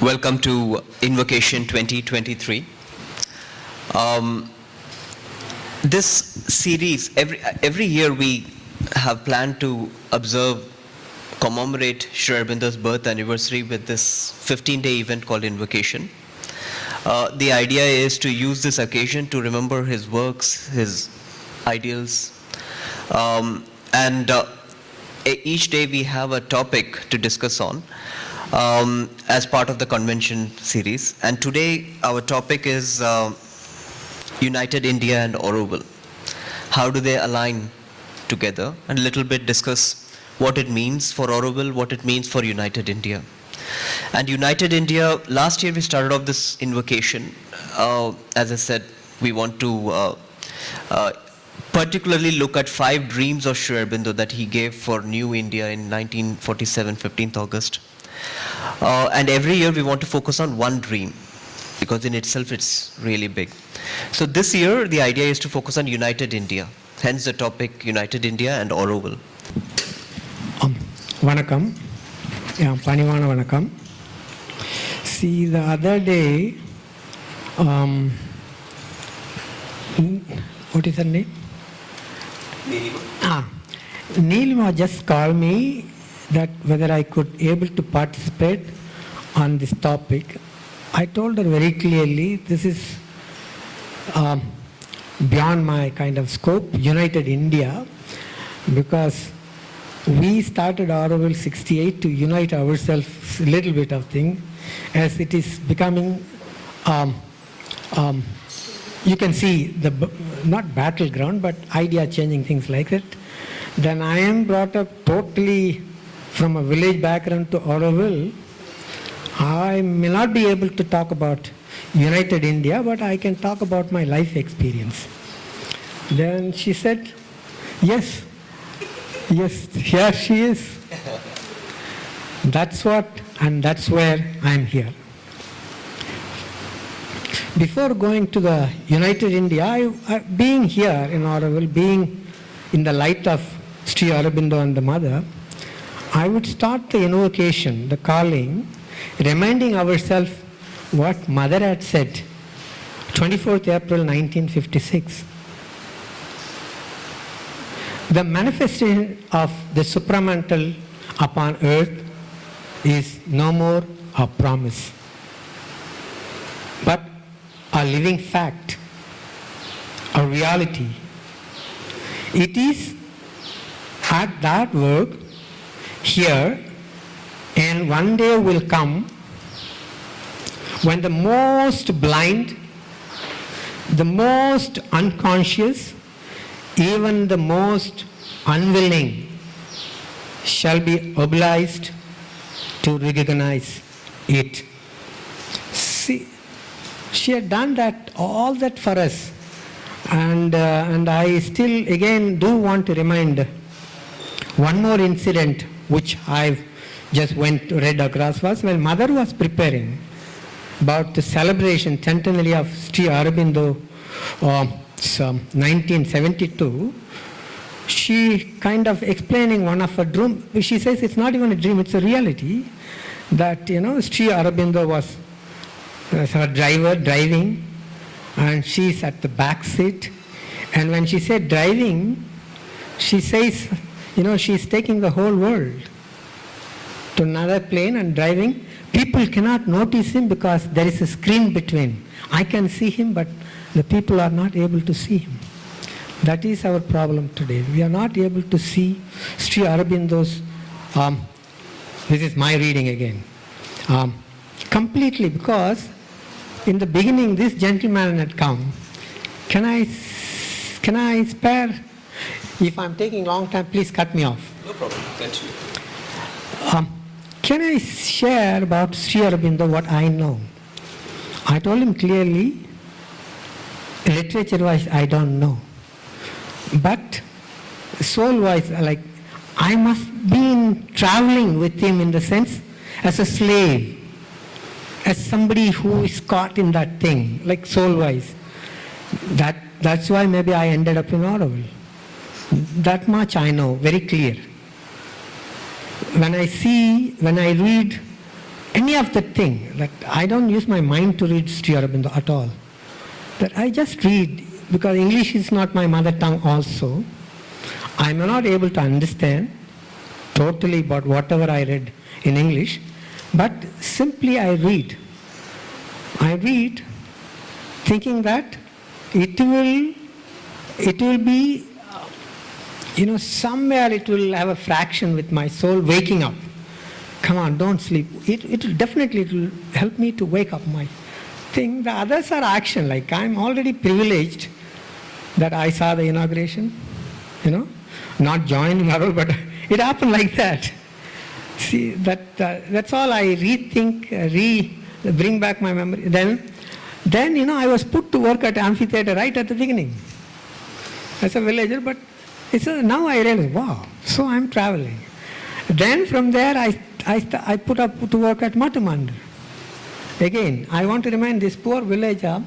Welcome to Invocation 2023. This series, every year we have planned to commemorate Sri Aurobindo's birth anniversary with this 15-day event called Invocation. The idea is to use this occasion to remember his works, his ideals, and each day we have a topic to discuss on as part of the convention series. And today our topic is United India and Auroville. How do they align together? And a little bit discuss what it means for Auroville, what it means for United India. And United India, last year we started off this invocation. As I said, we want to particularly look at 5 dreams of Sri Aurobindo that he gave for New India in 1947, 15th August. And every year we want to focus on one dream, because in itself it's really big. So this year the idea is to focus on United India, hence the topic United India and Auroville. Vanakkam. Panivana Vanakkam. See, the other day, what is her name? Neelima just called me that whether I could able to participate on this topic. I told her very clearly, this is beyond my kind of scope, United India, because we started Auroville 68 to unite ourselves, a little bit of thing, as it is becoming, you can see, not battleground, but idea changing, things like that. Then I am brought up totally from a village background to Auroville. I may not be able to talk about United India, but I can talk about my life experience. Then she said, yes, here she is. That's what, and that's where I'm here. Before going to the United India, being here in Auroville, being in the light of Sri Aurobindo and the Mother, I would start the invocation, the calling, reminding ourselves what Mother had said, 24th April 1956. The manifestation of the supramental upon earth is no more a promise, but a living fact, a reality. It is at that work here, and one day will come when the most blind, the most unconscious, even the most unwilling shall be obliged to recognize it. See, she had done that, all that for us. And I still again do want to remind one more incident which I've just read across was when Mother was preparing about the celebration centenary of Sri Aurobindo 1972, she kind of explaining one of her dreams. She says it's not even a dream, it's a reality, that Sri Aurobindo was her driver driving, and she's at the back seat. And when she said driving, she says, she's taking the whole world to another plane and driving. People cannot notice him because there is a screen between. I can see him, but the people are not able to see him. That is our problem today. We are not able to see Sri Aurobindo's, this is my reading again, completely, because in the beginning this gentleman had come. Can I spare? If I'm taking long time, please cut me off. No problem, continue. Can I share about Sri Aurobindo what I know? I told him clearly, literature-wise I don't know. But soul-wise, like, I must be traveling with him in the sense as a slave, as somebody who is caught in that thing, like soul-wise. That's why maybe I ended up in Auroville. That much I know, very clear. When I read any of the thing. Like I don't use my mind to read Sri Aurobindo at all. That I just read because English is not my mother tongue also. I am not able to understand totally about whatever I read in English, but simply I read. I read thinking that it will be, somewhere it will have a fraction with my soul waking up. Come on, don't sleep. It will help me to wake up my thing. The others are action, like I'm already privileged that I saw the inauguration, not joining Auroville, but it happened like that. See, that's all I rethink, bring back my memory. Then I was put to work at amphitheater right at the beginning as a villager, but now I realize, wow, so I'm traveling. Then from there I put up to work at Matrimandir. Again, I want to remind this poor villager,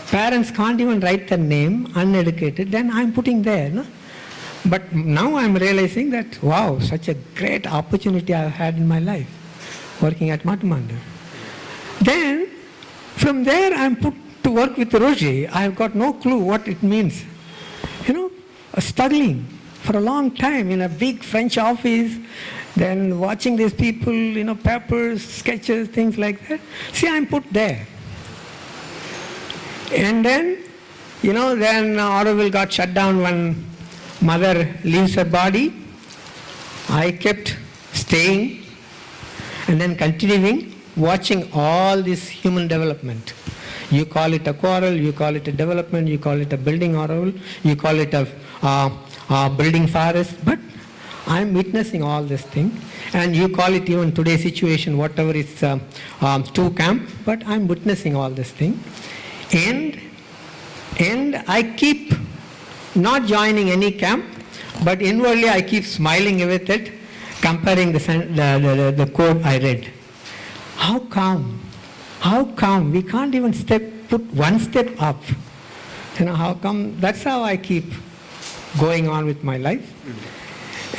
parents can't even write their name, uneducated, then I'm putting there. No? But now I'm realizing that, wow, such a great opportunity I've had in my life, working at Matrimandir. Then, from there I'm put to work with Roger. I've got no clue what it means. Struggling for a long time in a big French office, then watching these people, papers, sketches, things like that. See, I'm put there. And then, then Auroville got shut down when mother leaves her body. I kept staying and then continuing, watching all this human development. You call it a quarrel, you call it a development, you call it a building Auroville, you call it a building forest, but I'm witnessing all this thing. And you call it even today's situation, whatever is two camp, but I'm witnessing all this thing. And I keep not joining any camp, but inwardly I keep smiling with it, comparing the code I read. How come? We can't even put one step up. How come? That's how I keep going on with my life.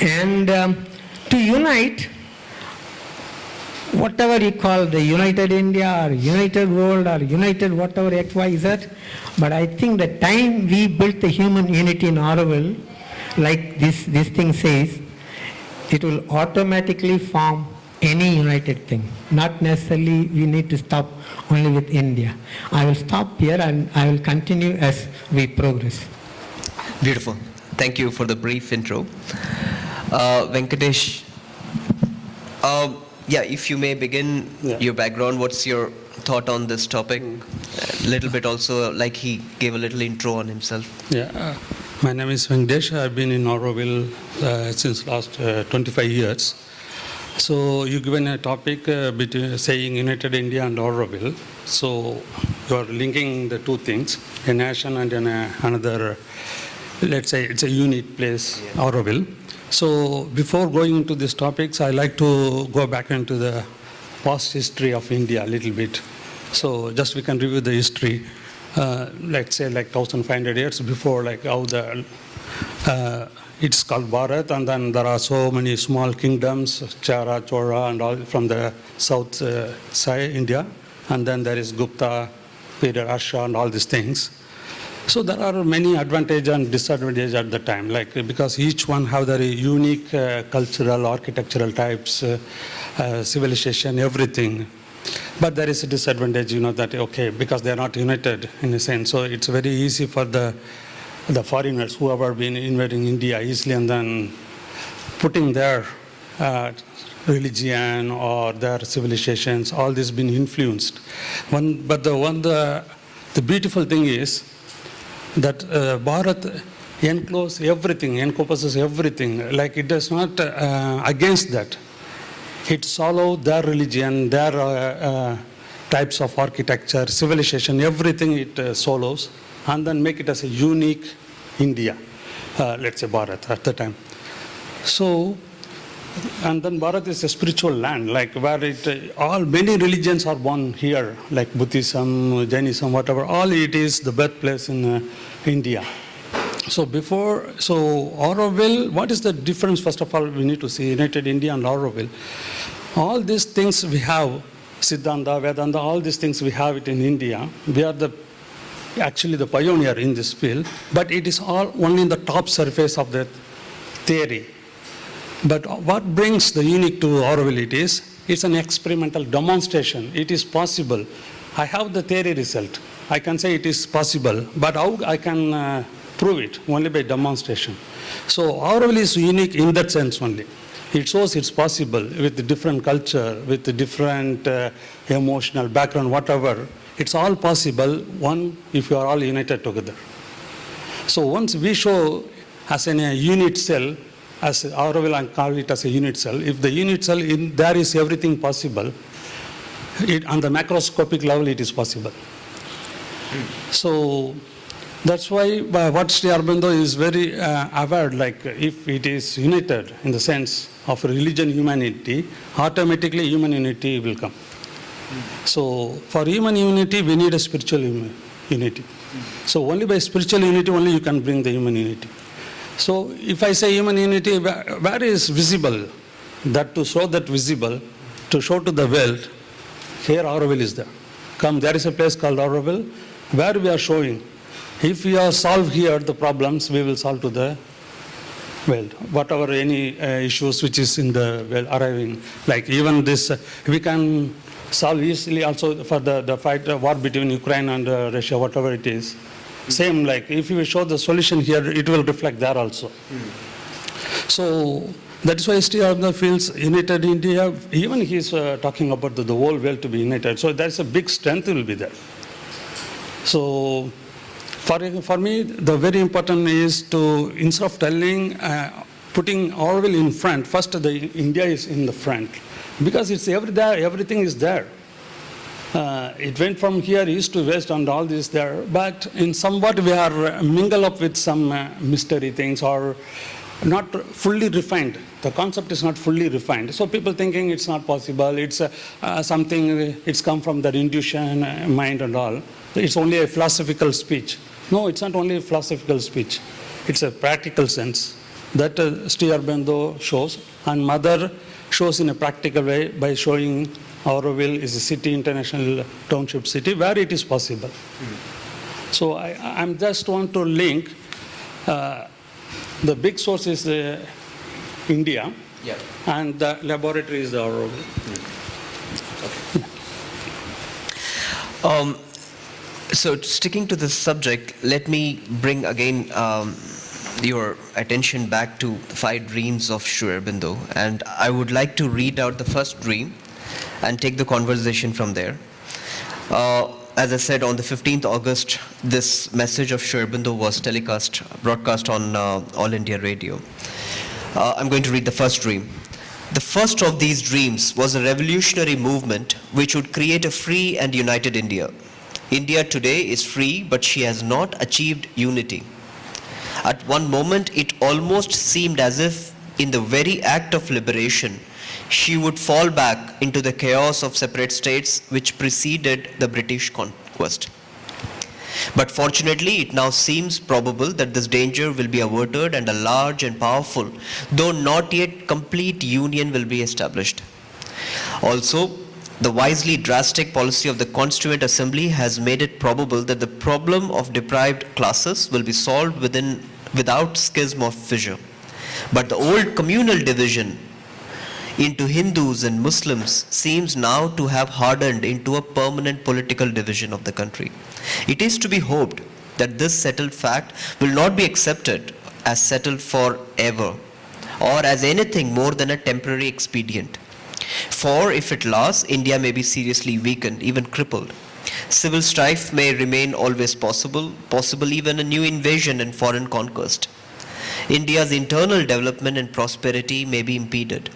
And to unite, whatever you call the United India or United World or United whatever X, Y, Z, but I think the time we built the human unity in Auroville, like this thing says, it will automatically form any united thing. Not necessarily we need to stop only with India. I will stop here and I will continue as we progress. Beautiful. Thank you for the brief intro. Venkatesh, if you may begin your background, what's your thought on this topic? A little bit also, like he gave a little intro on himself. My name is Venkatesh. I've been in Auroville since last 25 years. So you given a topic between saying United India and Auroville. So you are linking the two things, a nation and another, let's say it's a unique place, Auroville. So before going into these topics, I like to go back into the past history of India a little bit. So just we can review the history, let's say like 1,500 years before, like how it's called Bharat, and then there are so many small kingdoms, Chara, Chora, and all from the south side India, and then there is Gupta period, Asha, and all these things. So there are many advantages and disadvantages at the time, like because each one have their unique cultural, architectural types, civilization, everything. But there is a disadvantage, that because they are not united in a sense, so it's very easy for the foreigners who have been invading India easily and then putting their religion or their civilizations, all this been influenced. But the beautiful thing is that Bharat encompasses everything. Like it does not against that. It follows their religion, their types of architecture, civilization, everything it follows, and then make it as a unique India, let's say Bharat at the time. So, and then Bharat is a spiritual land, like where many religions are born here, like Buddhism, Jainism, whatever, all it is the birthplace in India. So Auroville, what is the difference? First of all, we need to see United India and Auroville. All these things we have Siddhanta, Vedanta, all these things we have it in India. We are actually the pioneer in this field, but it is all only in the top surface of the theory. But what brings the unique to Auroville it's an experimental demonstration. It is possible. I have the theory result. I can say it is possible, but how I can prove it? Only by demonstration. So Auroville is unique in that sense only. It shows it's possible with the different culture, with the different emotional background, whatever. It's all possible, one, if you are all united together. So once we show as a unit cell, as Auroville and call it as a unit cell, if the unit cell, there is everything possible, on the macroscopic level it is possible. So that's why what Sri Aurobindo is very aware, like if it is united in the sense of religion, humanity, automatically human unity will come. So for human unity, we need a spiritual unity. So only by spiritual unity only you can bring the human unity. So if I say human unity, where is visible? That to show that visible, to show to the world, here Auroville is there. Come, there is a place called Auroville, where we are showing. If we are solve here the problems, we will solve to the world. Whatever any issues which is in the world arriving, like even this, we can solve easily also for the fight, war between Ukraine and Russia, whatever it is. Same, like if you show the solution here, it will reflect there also. So that's why Sri Aurobindo feels united India. Even he is talking about the whole world to be united. So there's a big strength will be there. So for me, the very important is to, instead of telling, putting Auroville in front, first the India is in the front. Because it's everything is there. It went from here east to west and all this there, but in somewhat we are mingle up with some mystery things or not fully refined. The concept is not fully refined. So people thinking it's not possible, it's something, it's come from their intuition, mind and all. It's only a philosophical speech. No, it's not only a philosophical speech. It's a practical sense that Sri Aurobindo shows, and Mother shows in a practical way by showing Auroville is a city, international township city, where it is possible. So I just want to link, the big source is India, and the laboratory is the Auroville. So sticking to this subject, let me bring again your attention back to the 5 dreams of Sri Aurobindo, and I would like to read out the first dream and take the conversation from there. As I said, on the 15th August, this message of Sri Aurobindo was broadcast on All India Radio. I'm going to read the first dream. The first of these dreams was a revolutionary movement which would create a free and united India. India today is free, but she has not achieved unity. At one moment, it almost seemed as if, in the very act of liberation, she would fall back into the chaos of separate states which preceded the British conquest. But fortunately, it now seems probable that this danger will be averted and a large and powerful, though not yet complete union will be established. Also, the wisely drastic policy of the Constituent Assembly has made it probable that the problem of deprived classes will be solved without schism or fissure. But the old communal division into Hindus and Muslims seems now to have hardened into a permanent political division of the country. It is to be hoped that this settled fact will not be accepted as settled forever or as anything more than a temporary expedient. For if it lasts, India may be seriously weakened, even crippled. Civil strife may remain always possible even a new invasion and foreign conquest. India's internal development and prosperity may be impeded,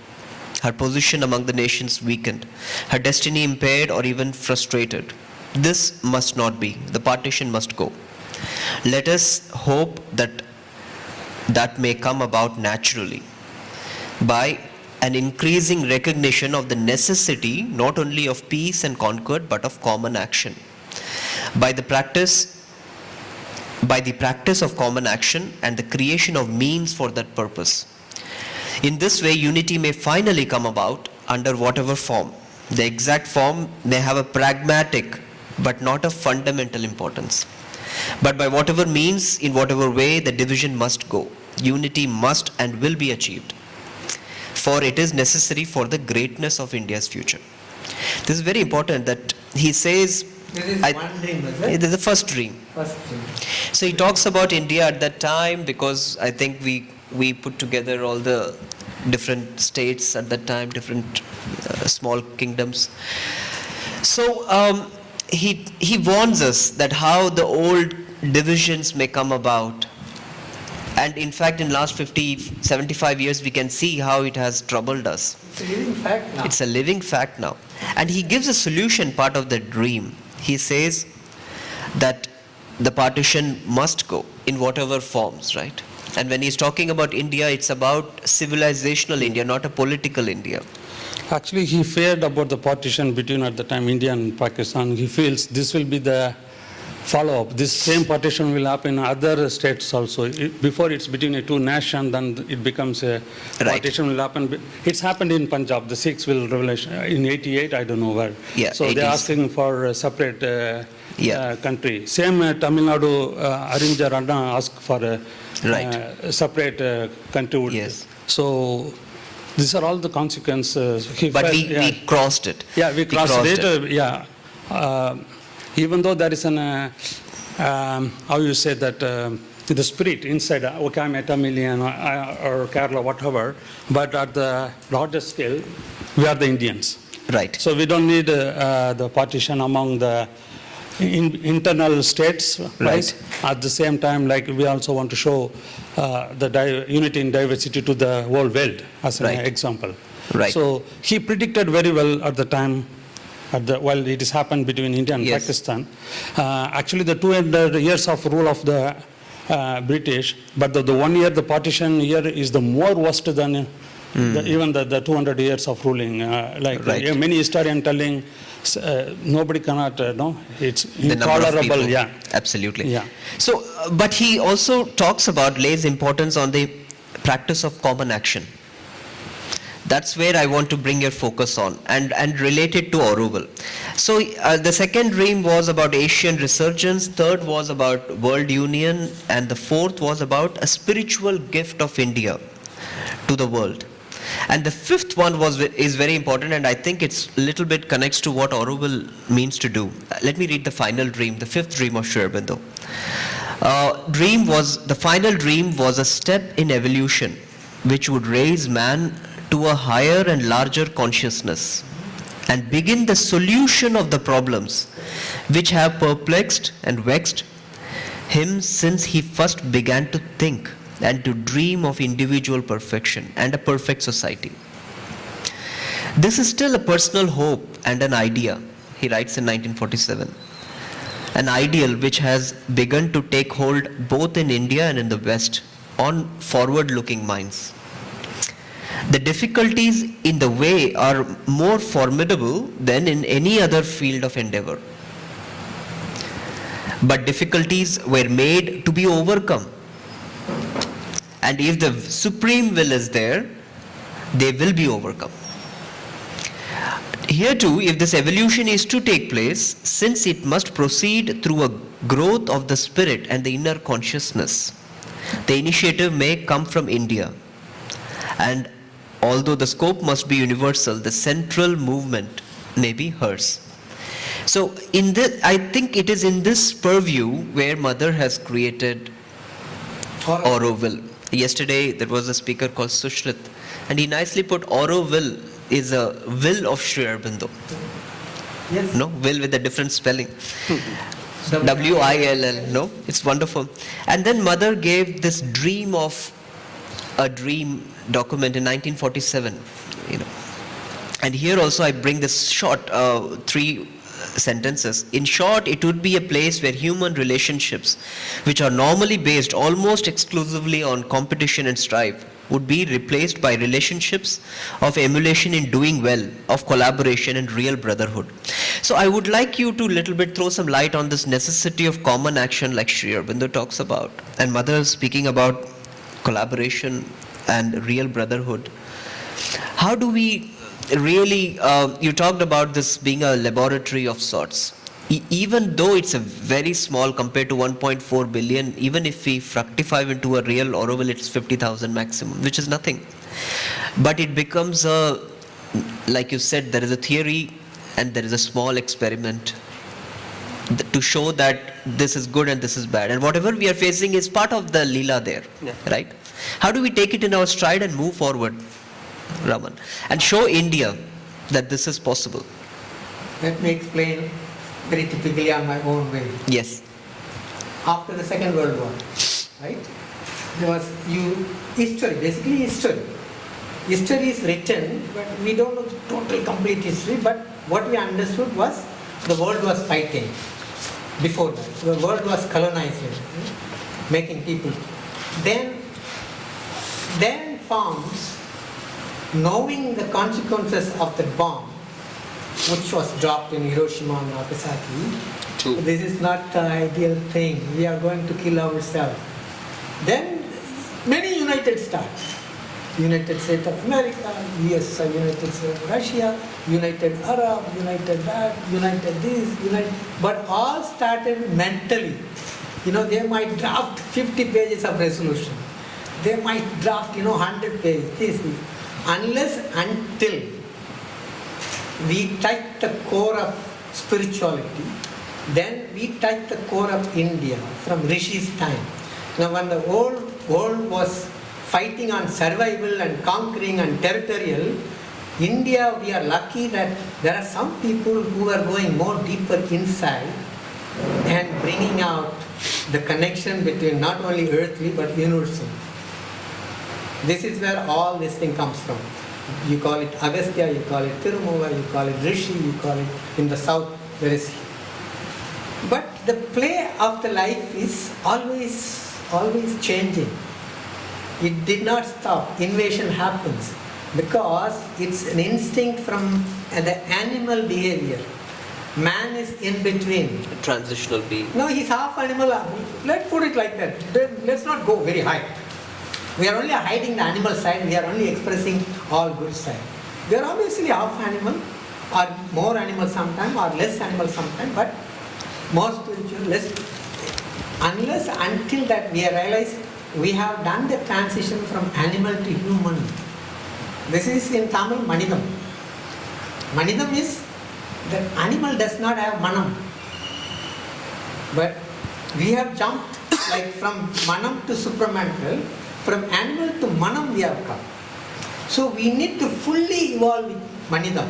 her position among the nations weakened, her destiny impaired or even frustrated. This must not be. The partition must go. Let us hope that may come about naturally by an increasing recognition of the necessity not only of peace and concord but of common action. By the practice of common action and the creation of means for that purpose. In this way, unity may finally come about under whatever form, The exact form may have a pragmatic but not a fundamental importance. But by whatever means, in whatever way, the division must go. Unity must and will be achieved. For it is necessary for the greatness of India's future. This is very important that he says, This is one dream, is it it? is the first dream. First dream. So he talks about India at that time because I think we put together all the different states at that time, different small kingdoms. So he warns us that how the old divisions may come about. And in fact, in last 50, 75 years, we can see how it has troubled us. It's a living fact now. It's a living fact now. And he gives a solution part of the dream. He says that the partition must go in whatever forms, right? And when he's talking about India, it's about civilizational India, not a political India. Actually, he feared about the partition between at the time India and Pakistan. He feels this will be the follow-up. This same partition will happen in other states also. Before it's between the two nations, then it becomes a Right. partition will happen. It's happened in Punjab. The Sikhs will revelation in '88. I don't know where. Yeah, so 80s. they're asking for a separate Yeah. country. Same Tamil Nadu Arvinger Anna asked for a Right. separate country. Yes. So these are all the consequences. He But felt, we crossed it. yeah, we crossed it. Yeah. Even though there is an, how you say that, the spirit inside, okay, I'm a Tamilian or Kerala, whatever, but at the larger scale, we are the Indians. Right. So we don't need the partition among the internal states, right? Right. At the same time, like we also want to show the unity in diversity to the whole world, as an Right. example. Right. So he predicted very well at the time, while it has happened between India and Yes. Pakistan. Actually, the 200 years of rule of the British, but the 1 year, the partition year is the more worst than even the 200 years of ruling. Right. Many historians telling nobody cannot, no, it's The number of intolerable. people. Yeah. Absolutely. Yeah. So, but he also talks about, lays importance on the practice of common action. That's where I want to bring your focus on and relate it to Auroville. So the second dream was about Asian resurgence, third was about world union, and the fourth was about a spiritual gift of India to the world. And the fifth one is very important, and I think it's a little bit connects to what Auroville means to do. Let me read the final dream, the fifth dream of Sri Aurobindo. The final dream was a step in evolution which would raise man to a higher and larger consciousness and begin the solution of the problems which have perplexed and vexed him since he first began to think and to dream of individual perfection and a perfect society. This is still a personal hope and an idea, he writes in 1947. An ideal which has begun to take hold both in India and in the West on forward-looking minds. The difficulties in the way are more formidable than in any other field of endeavor. But difficulties were made to be overcome. And if the supreme will is there, they will be overcome. Here too, if this evolution is to take place, since it must proceed through a growth of the spirit and the inner consciousness, the initiative may come from India. And although the scope must be universal, the central movement may be hers. So I think it is in this purview where Mother has created Auroville. Yesterday there was a speaker called Sushrit, and he nicely put Auroville is a will of Sri Aurobindo. Yes. No, will with a different spelling. W-I-L-L, no? It's wonderful. And then Mother gave this dream of a dream document in 1947, And here also I bring this short 3 sentences. In short, it would be a place where human relationships, which are normally based almost exclusively on competition and strife, would be replaced by relationships of emulation in doing well, of collaboration and real brotherhood. So I would like you to little bit throw some light on this necessity of common action like Sri Aurobindo talks about, and Mother speaking about collaboration and real brotherhood. How do we really, you talked about this being a laboratory of sorts. Even though it's a very small compared to 1.4 billion, even if we fructify into a real Auroville, it's 50,000 maximum, which is nothing. But it becomes a, like you said, there is a theory and there is a small experiment to show that this is good and this is bad. And whatever we are facing is part of the Leela there, right? How do we take it in our stride and move forward, Raman, and show India that this is possible? Let me explain very typically on my own way. Yes. After the Second World War, right? There was history, basically history. History is written, but we don't know the total complete history, but what we understood was the world was fighting. Before that, the world was colonizing, making people. Then forms, knowing the consequences of the bomb, which was dropped in Hiroshima and Nagasaki. True. This is not the ideal thing. We are going to kill ourselves. Then many United States, United States of America, US, United States of Russia, United Arab, United that, United this, but all started mentally. They might draft 50 pages of resolution. They might draft, 100 pages. This, unless until we touch the core of spirituality, then we touch the core of India from Rishi's time. Now, when the whole world was fighting on survival and conquering and territorial, India, we are lucky that there are some people who are going more deeper inside and bringing out the connection between not only earthly but universal. This is where all this thing comes from. You call it Agastya, you call it Tirumala, you call it Rishi, you call it in the south, there is. But the play of the life is always changing. It did not stop. Invasion happens because it's an instinct from the animal behavior. Man is in between. A transitional being. No, he's half animal. Let's put it like that. Let's not go very high. We are only hiding the animal side. We are only expressing all good side. We are obviously half animal, or more animal sometime, or less animal sometime, but more spiritual, less. Unless until that we realize we have done the transition from animal to human. This is in Tamil Manidam. Manidam is that animal does not have manam. But we have jumped like from manam to supramental, from animal to manam we have come. So we need to fully evolve with Manidam.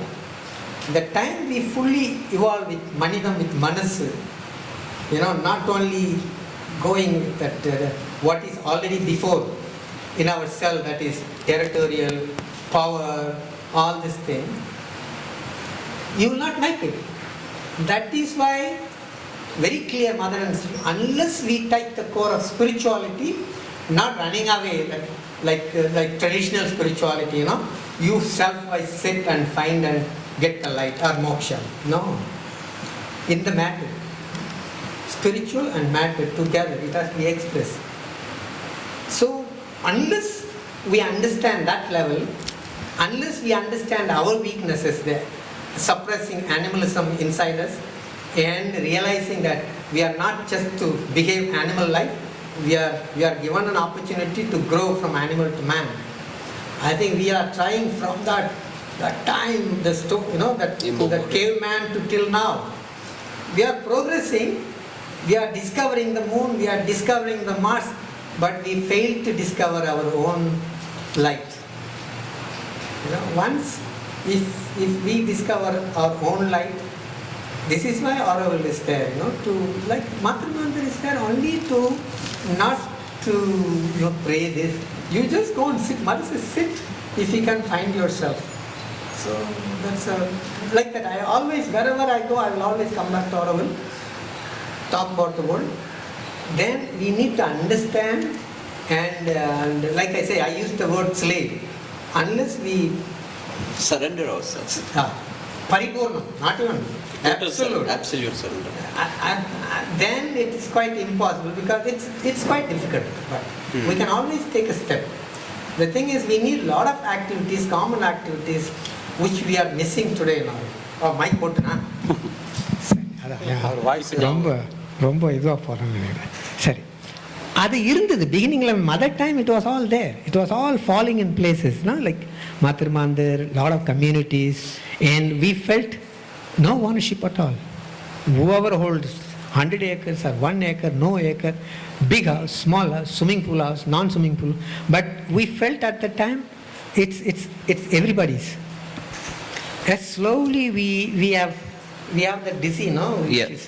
The time we fully evolve with Manidam, with Manasu, not only going with that what is already before in our cell, that is territorial, power, all these things, you will not make it. That is why, very clear, Mother and Sri, unless we touch the core of spirituality, not running away like traditional spirituality, you self-wise sit and find and get the light or moksha. No. In the matter. Spiritual and matter together, it has to be expressed. So, unless we understand that level, unless we understand our weaknesses there, suppressing animalism inside us and realizing that we are not just to behave animal-like, we are given an opportunity to grow from animal to man. I think we are trying from that time, the caveman to till now. We are progressing, we are discovering the moon, we are discovering the Mars, but we fail to discover our own light. Once, if we discover our own light, this is why Auroville is there, like Matrimandir is there only to, not to pray this. You just go and sit. Mother says, sit if you can find yourself. So that's like that. I always, wherever I go, I will always come back to Auroville, talk about the world. Then we need to understand, and like I say, I use the word slave. Unless we surrender ourselves. Paripurna, not even absolute. Absolute surrender. Then it is quite impossible because it's quite difficult. But we can always take a step. The thing is, we need a lot of activities, common activities, which we are missing today now. Oh, mic போட்டுனா Our voice is ரொம்ப ரொம்ப இதுவாக போகிறோம்னு நினைக்கிறேன். சரி, அது இருந்தது பிகினிங்கில். Mother time it was all there. It was all falling in places, like Matrimandir, lot of communities, and we felt no ownership at all. Whoever holds 100 acres or 1 acre, no acre, big house, small house, swimming pool house, non-swimming pool, but we felt at the time it's everybody's. As slowly we have the disease, no? Which Yeah. is,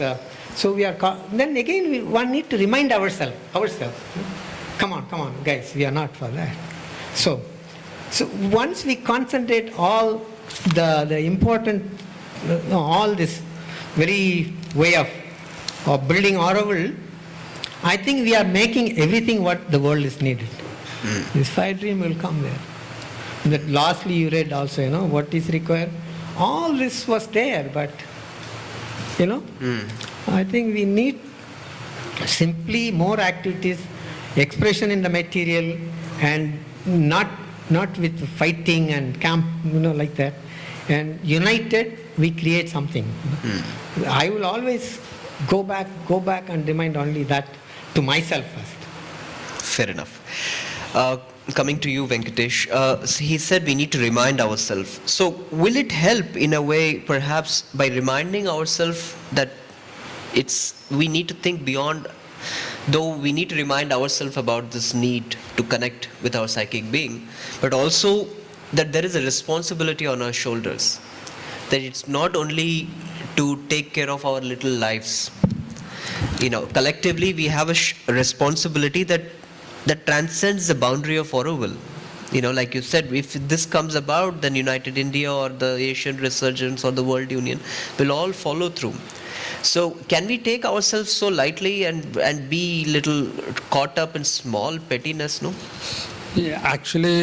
so we are. Then again, one need to remind ourselves. Come on, guys, we are not for that. So once we concentrate all the important, all this very way of building Auroville, I think we are making everything what the world is needed. This fire dream will come there. That lastly you read also, what is required. All this was there, but I think we need simply more activities, expression in the material, and not with fighting and camp, like that. And united, we create something. I will always go back and remind only that to myself first. Fair enough. Coming to you, Venkatesh, he said we need to remind ourselves. So will it help in a way, perhaps, by reminding ourselves that we need to think beyond, though we need to remind ourselves about this need to connect with our psychic being, but also that there is a responsibility on our shoulders, that it's not only to take care of our little lives. Collectively we have a responsibility that transcends the boundary of Auroville. Like you said, if this comes about, then United India or the Asian Resurgence or the World Union will all follow through. So can we take ourselves so lightly and be little caught up in small pettiness, no? Yeah, actually,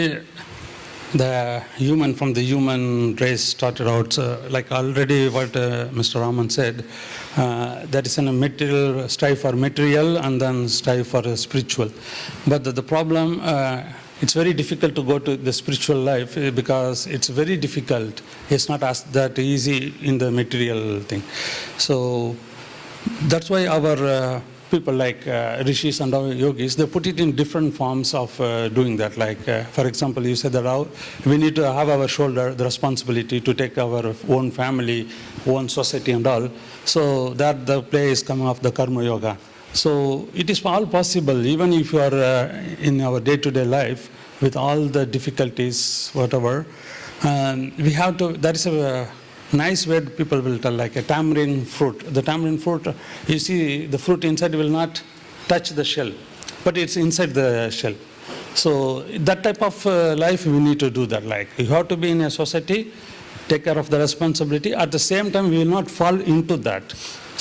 the human race started out, like already what Mr. Raman said, that is in a material, strive for material and then strive for spiritual. But the problem, it's very difficult to go to the spiritual life because it's very difficult. It's not as that easy in the material thing. So that's why our people like rishis and our yogis, they put it in different forms of doing that. Like, for example, you said that we need to have our shoulder the responsibility to take our own family, own society and all. So that the play is coming off the karma yoga. So it is all possible, even if you are in our day-to-day life with all the difficulties, whatever. We have to, that is a nice way people will tell, like a tamarind fruit. The tamarind fruit, you see the fruit inside will not touch the shell, but it's inside the shell. So that type of life we need to do that. Like you have to be in a society, take care of the responsibility. At the same time, we will not fall into that.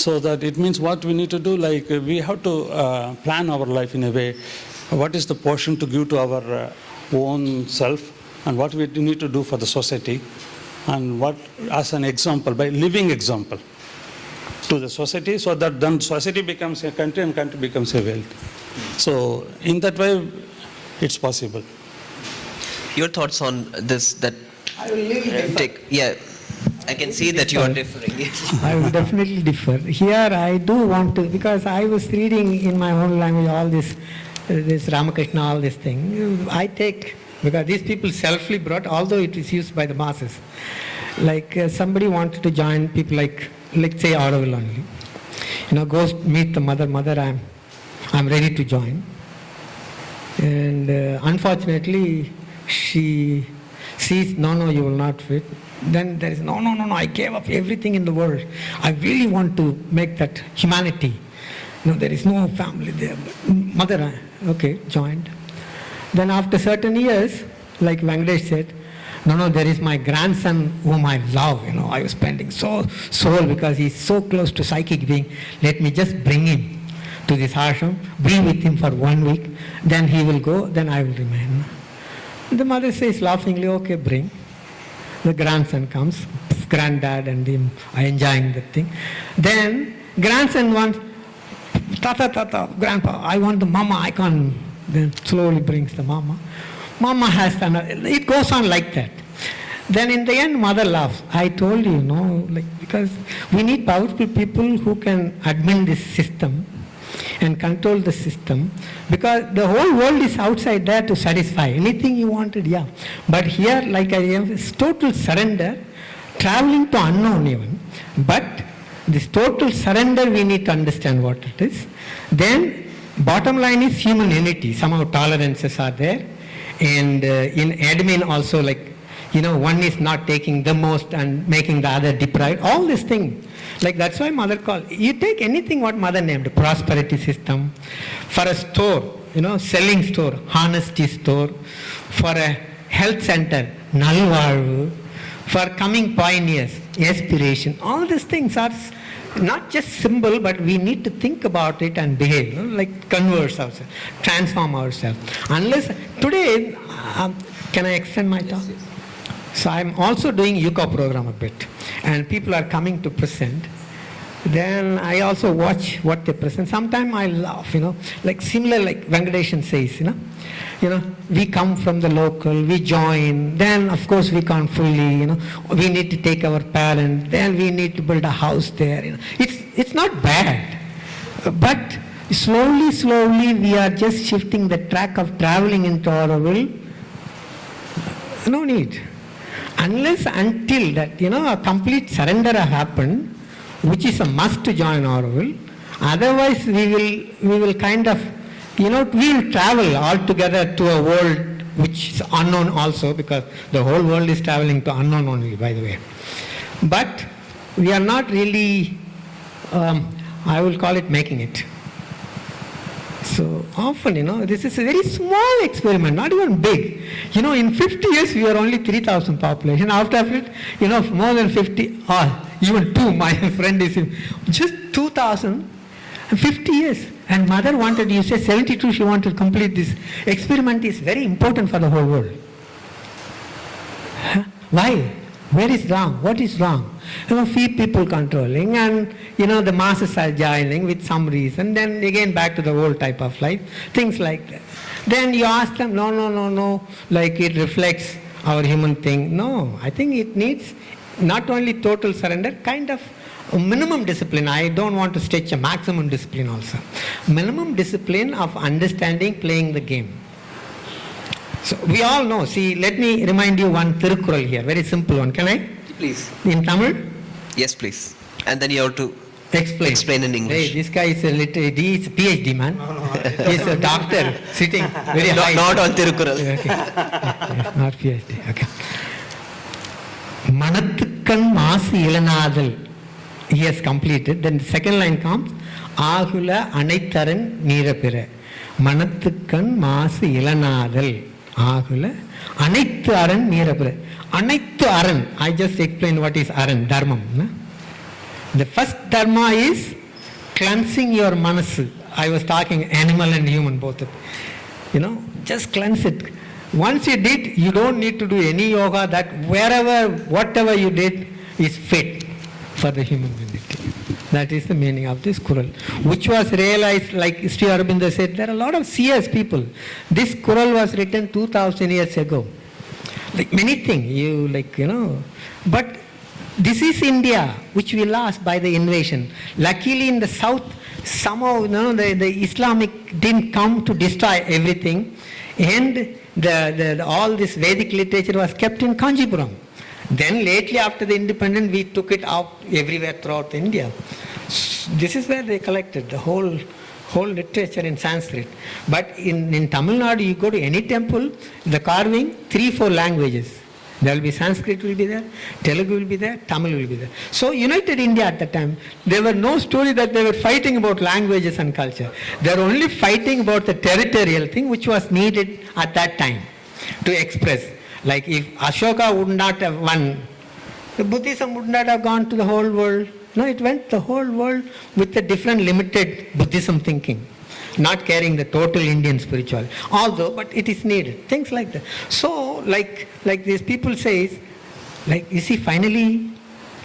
So that it means what we need to do, like we have to plan our life in a way. What is the portion to give to our own self, and what we need to do for the society, and what as an example, by living example to the society, so that then society becomes a country and country becomes a world. So in that way, it's possible. Your thoughts on this? That I will really differ. I can see that you are differing. I will definitely differ. Here I do want to, because I was reading in my own language all this Ramakrishna, all this thing. I take, because these people selfly brought, although it is used by the masses. Like somebody wanted to join, people like say Auroville only. Goes meet the mother, I'm ready to join. And unfortunately, she sees, no, you will not fit. Then there is, no, I gave up everything in the world. I really want to make that humanity. There is no family there. But mother, okay, joined. Then after certain years, like Venkatesh said, no, there is my grandson whom I love. I was spending soul because he's so close to psychic being. Let me just bring him to this ashram, be with him for 1 week, then he will go, then I will remain. The mother says laughingly, okay, bring. The grandson comes, granddad and him are enjoying the thing. Then grandson wants, Tata, grandpa, I want the mama, I can't. Then slowly brings the mama. Mama has another, it goes on like that. Then in the end, mother laughs. I told you, because we need powerful people who can admin this system and control the system, because the whole world is outside there to satisfy. Anything you wanted, yeah. But here, like I am, it's total surrender, traveling to unknown even. But this total surrender, we need to understand what it is. Then, bottom line is human unity. Somehow tolerances are there. And in admin also, one is not taking the most and making the other deprived. All this thing. That's why mother called. You take anything what mother named, prosperity system, for a store, selling store, honesty store, for a health center, nalvarvu, for coming pioneers, aspiration. All these things are not just symbol, but we need to think about it and behave, converse ourselves, transform ourselves. Unless, today, can I extend my talk? Yes. So I'm also doing UCO program a bit, and people are coming to present. Then I also watch what they present. Sometimes I laugh, similar like Venkatesh says, we come from the local, we join, then of course we can't fully, we need to take our parents, then we need to build a house there, It's not bad, but slowly we are just shifting the track of traveling into Auroville. No need. Unless until that, a complete surrender has happened, which is a must to join Auroville. Otherwise, we will kind of, we will travel altogether to a world which is unknown also, because the whole world is traveling to unknown only, by the way. But we are not really, I will call it making it. So often, this is a very small experiment, not even big. In 50 years, we are only 3,000 population. After it, more than 50, or even 2, my friend is just 2,000, 50 years. And mother wanted, you say 72, she wanted to complete this. Experiment is very important for the whole world. Why? Where is wrong? What is wrong? Few people controlling, and the masses are joining with some reason. Then again back to the old type of life, things like that. Then you ask them, no, like it reflects our human thing. No, I think it needs not only total surrender, kind of a minimum discipline. I don't want to stretch a maximum discipline also. Minimum discipline of understanding, playing the game. So we all know, see, let me remind you one Tirukkural here, very simple one. Can I? Please. In Tamil? Yes, please. And then you have to explain in English. Hey, this guy is he is a PhD man. No. He's a doctor sitting very high. Not on Tirukkural. Okay. Yes, not PhD. Okay. Manattukkan Masu Ilanadal. He has completed. Then the second line comes, Ahula Anaitharan Neerapira. Manattukkan Masu Ilanadal. Ahula Anaithu Aran Neerapira. Anaithu Aran. I just explained what is Aran, Dharmam. No? The first Dharma is cleansing your manasu. I was talking animal and human both. Just cleanse it. Once you did, you don't need to do any yoga. That whatever you did is fit for the human unity. That is the meaning of this Kural, which was realized, like Sri Aurobindo said, there are a lot of seers people. This Kural was written 2000 years ago. Like many things, but this is India, which we lost by the invasion. Luckily in the south, somehow, the Islamic didn't come to destroy everything, and all this Vedic literature was kept in Kanjipuram. Then lately after the independence, we took it out everywhere throughout India. This is where they collected the whole literature in Sanskrit. But in Tamil Nadu, you go to any temple, the carving, 3-4 languages. There will be Sanskrit will be there, Telugu will be there, Tamil will be there. So united India at that time, there were no story that they were fighting about languages and culture. They were only fighting about the territorial thing which was needed at that time to express. Like if Ashoka would not have won, the Buddhism would not have gone to the whole world. No, it went the whole world with a different limited Buddhism thinking, not carrying the total Indian spirituality. Although, but it is needed. Things like that. So, like these people says, you see, finally,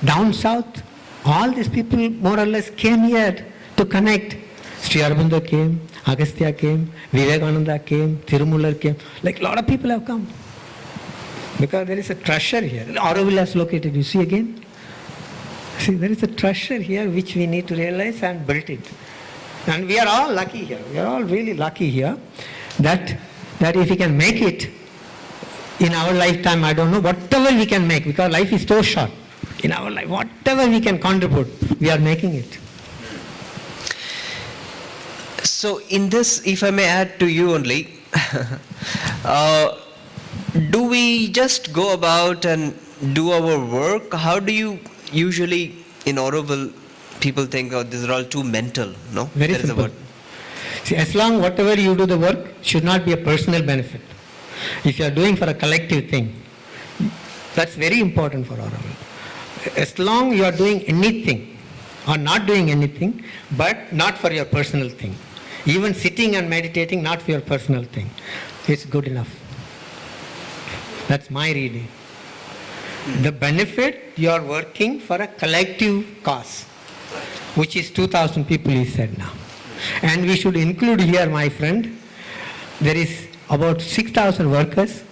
down south, all these people more or less came here to connect. Sri Aurobindo came, Agastya came, Vivekananda came, Tirumular came. A lot of people have come. Because there is a treasure here. Auroville is located, you see again? See, there is a treasure here which we need to realize and build it. And we are all lucky here. We are all really lucky here that if we can make it in our lifetime, I don't know, whatever we can make, because life is so short. In our life, whatever we can contribute, we are making it. So in this, if I may add to you only, do we just go about and do our work? How do you usually, in Auroville, people think, oh, these are all too mental, no? Very There is a simple. word. See, as long whatever you do the work should not be a personal benefit. If you are doing for a collective thing, that's very important for Auroville. As long you are doing anything or not doing anything, but not for your personal thing. Even sitting and meditating, not for your personal thing. It's good enough. That's my reading. The benefit, you are working for a collective cause, which is 2,000 people, he said now. And we should include here, my friend, there is about 6,000 workers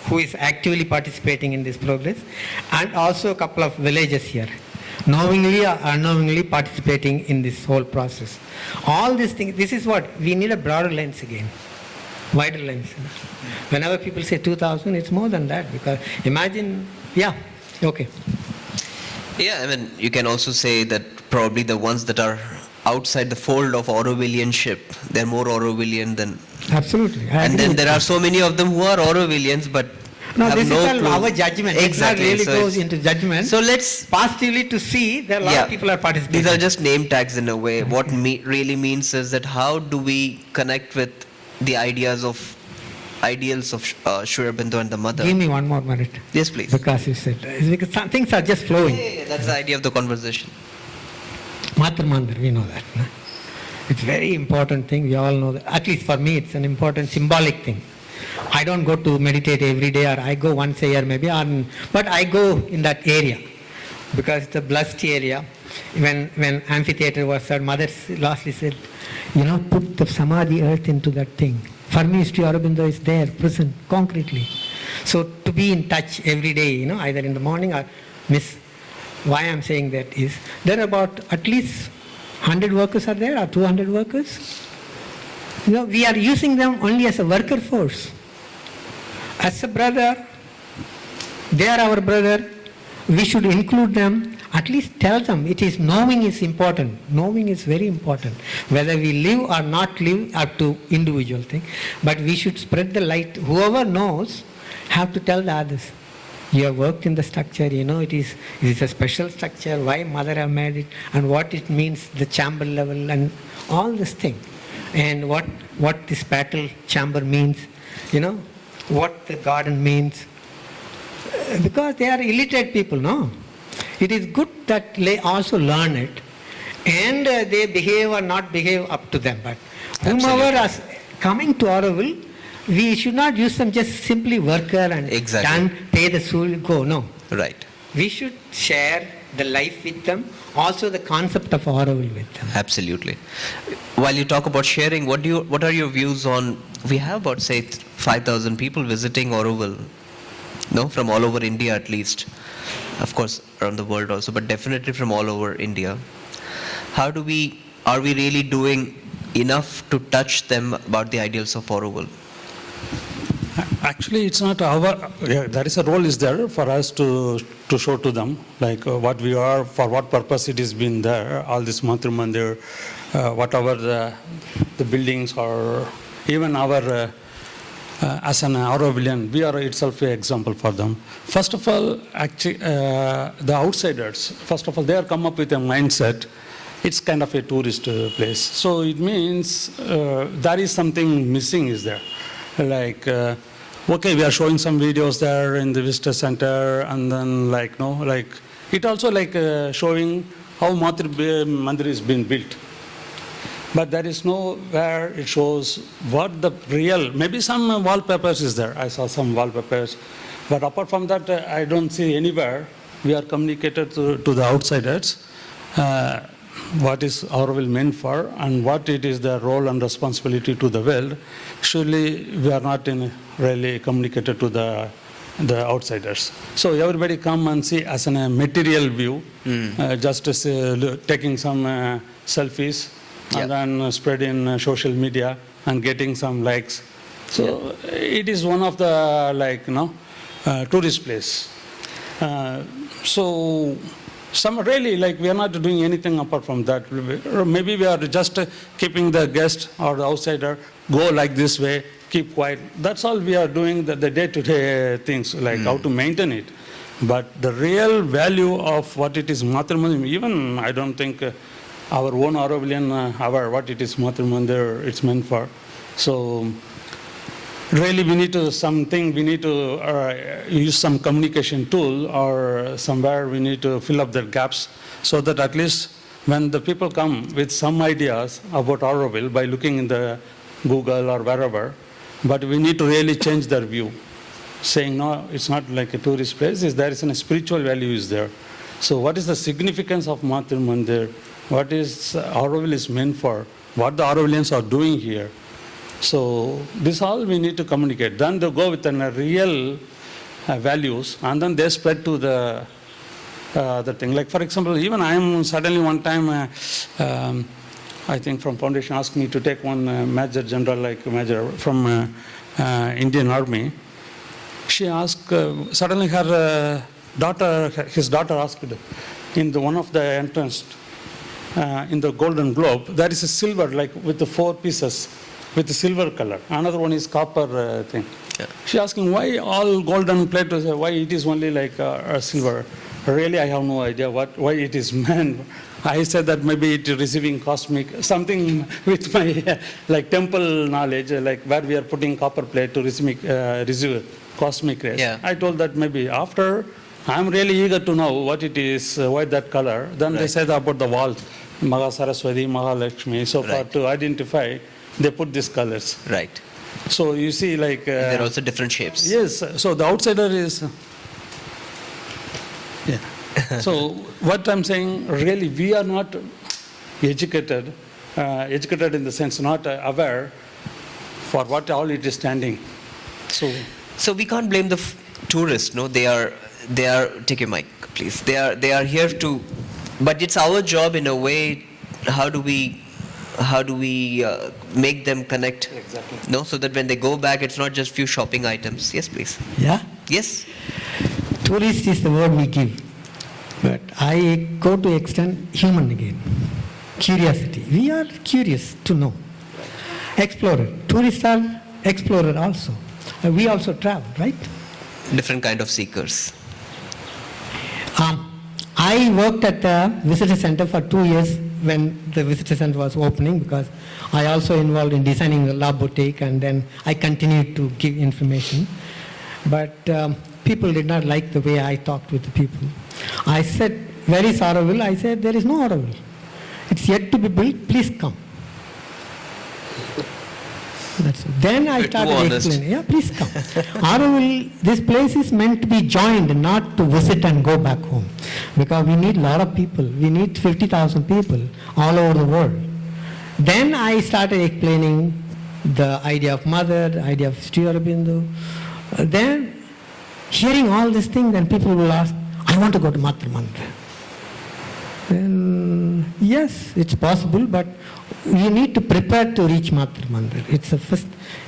who is actively participating in this progress, and also a couple of villages here, knowingly or unknowingly participating in this whole process. All these things, this is what, we need a broader lens again, wider lens. Whenever people say 2,000, it's more than that, because imagine, yeah, okay. Yeah, I mean, you can also say that probably the ones that are outside the fold of Aurovillianship, they're more Aurovillian than... Absolutely. I And agree then with there you. are so many of them who are Aurovillians, but No, have this no is all clue. our judgment. Exactly. It's not really So goes it's- into judgment. So let's... Positively to see that a lot of people are participating. These are just name tags in a way. What really means is that how do we connect with the ideals of Sri Aurobindo and the mother? Give me one more minute. Yes, please. Because you said, it's because some things are just flowing. Yeah, that's the idea of the conversation. Matrimandir, we know that. No? It's very important thing, we all know that. At least for me, it's an important symbolic thing. I don't go to meditate every day, or I go once a year maybe, but I go in that area because it's a blessed area. When amphitheater was said, mother lastly said, put the samadhi earth into that thing. For me, Sri Aurobindo is there, present, concretely. So to be in touch every day, either in the morning or why I'm saying that is, there are about at least 100 workers are there, or 200 workers. We are using them only as a worker force. As a brother, they are our brother, we should include them, at least tell them knowing is important. Knowing is very important. Whether we live or not live up to individual thing. But we should spread the light. Whoever knows have to tell the others. You have worked in the structure, it is a special structure, why mother have made it, and what it means, the chamber level, and all this thing. And what this battle chamber means, what the garden means. Because they are illiterate people, no? It is good that they also learn it, and they behave or not behave up to them. But whomever is coming to Auroville, we should not use them just simply worker and Exactly. pay the soul, go. No. Right. We should share the life with them, also the concept of Auroville with them. Absolutely. While you talk about sharing, what are your views on, we have about, say, 5,000 people visiting Auroville, no, from all over India at least. Of course, around the world also, but definitely from all over India. Are we really doing enough to touch them about the ideals of Auroville? Actually, it's not there is a role is there for us to show to them, like what we are, for what purpose it has been there, all this Matrimandir, whatever the buildings, or even our, as an Aurovillian, we are itself an example for them. First of all, actually, the outsiders, first of all, they are come up with a mindset, it's kind of a tourist place. So it means there is something missing is there. Like, okay, we are showing some videos there in the visitor center, and then it also showing how Matrimandir is being built. But there is nowhere it shows what the real, maybe some wallpapers is there. I saw some wallpapers. But apart from that, I don't see anywhere we are communicated to the outsiders what is Auroville meant for and what it is the role and responsibility to the world. Surely we are not really communicated to the the outsiders. So everybody come and see as a material view, just as, taking some selfies and then spread in social media and getting some likes. So it is one of the tourist place. So some really we are not doing anything apart from that. Maybe we are just keeping the guest or the outsider go like this way, keep quiet. That's all we are doing, the day-to-day things, how to maintain it. But the real value of what it is Matrimandir, even I don't think our own Aurovillian aware what it is Matrimandir it's meant for. So really we need to use some communication tool, or somewhere we need to fill up the gaps, so that at least when the people come with some ideas about Auroville by looking in the Google or wherever, but we need to really change their view, saying no, it's not like a tourist place, there is a spiritual value is there. So what is the significance of Matrimandir? What is Auroville is meant for? What the Aurovillians are doing here? So this all we need to communicate. Then they go with real values, and then they spread to the thing. Like for example, even I am suddenly one time, I think from foundation asked me to take one major general, major from Indian Army. She asked, suddenly his daughter asked in one of the entrance, in the Golden Globe, there is a silver, with the 4 pieces, with the silver color. Another one is copper thing. Yeah. She asking why all golden plate, why it is only a silver. Really, I have no idea why it is meant. I said that maybe it is receiving cosmic, something with my temple knowledge, where we are putting copper plate to receive cosmic rays. Yeah. I told that maybe after, I'm really eager to know what it is, why that color. Then they said about the walls, Maha Saraswati, Mahalakshmi. So far to identify, they put these colors. Right. So you see there are also different shapes. Yes. So the outsider is... Yeah. So what I'm saying, really, we are not educated in the sense not aware for what all it is standing. So we can't blame the tourists, no? They are, take your mic, please. They are here to, but it's our job in a way, how do we make them connect? Exactly. No, so that when they go back, it's not just few shopping items. Yes, please. Yeah? Yes. Tourist is the word we give. But I go to extend human again. Curiosity. We are curious to know. Explorer. Tourists are explorer also. We also travel, right? Different kind of seekers. I worked at the visitor center for 2 years when the visitor center was opening, because I also involved in designing the lab boutique, and then I continued to give information. But people did not like the way I talked with the people. I said, where is Auroville? I said, there is no Auroville. It's yet to be built, please come. Then I started explaining, yeah, please come. Auroville, this place is meant to be joined, not to visit and go back home. Because we need a lot of people. We need 50,000 people all over the world. Then I started explaining the idea of mother, the idea of Sri Aurobindo. Then, hearing all these things, then people will ask, I want to go to Matrimandir. Then, yes, it's possible, but you need to prepare to reach Matrimandir.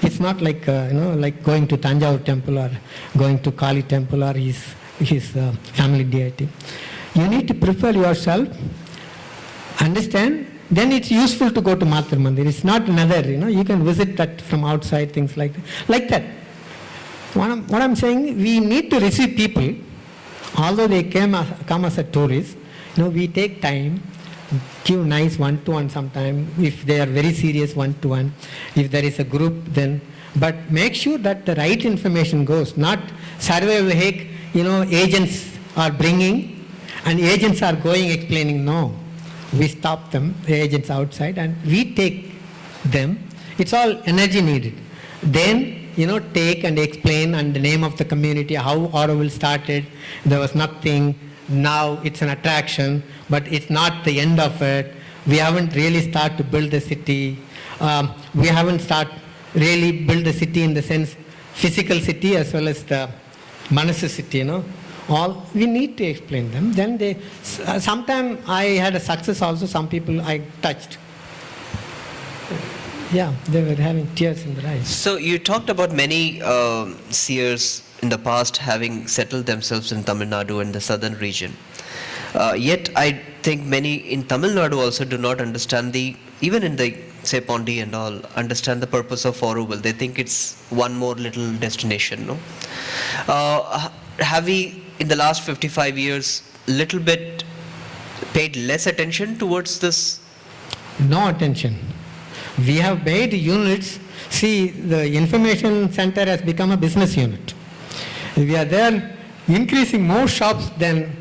It's not like like going to Tanjavur temple or going to Kali temple or his family deity. You need to prepare yourself, understand. Then it's useful to go to Matrimandir. It's not another, you can visit that from outside, things like that. Like that. What I'm saying, we need to receive people, although they come as a tourist. We take time, give nice one-to-one sometime, if they are very serious one-to-one, if there is a group then, but make sure that the right information goes, not survival hack, agents are bringing and agents are going explaining, no. We stop them, the agents outside, and we take them. It's all energy needed. Then, take and explain and the name of the community, how Auroville started, there was nothing. Now it's an attraction, but it's not the end of it. We haven't really started to build the city. We haven't started really build the city in the sense physical city as well as the Manasasiti, all we need to explain them. Then they, sometime I had a success also, some people I touched. Yeah, they were having tears in their eyes. So you talked about many seers in the past having settled themselves in Tamil Nadu and the southern region. Yet I think many in Tamil Nadu also do not understand even in the say Pondi and all, understand the purpose of Auroville. They think it's one more little destination, no? Have we, in the last 55 years, little bit paid less attention towards this? No attention. We have made units. See, the information center has become a business unit. We are there increasing more shops than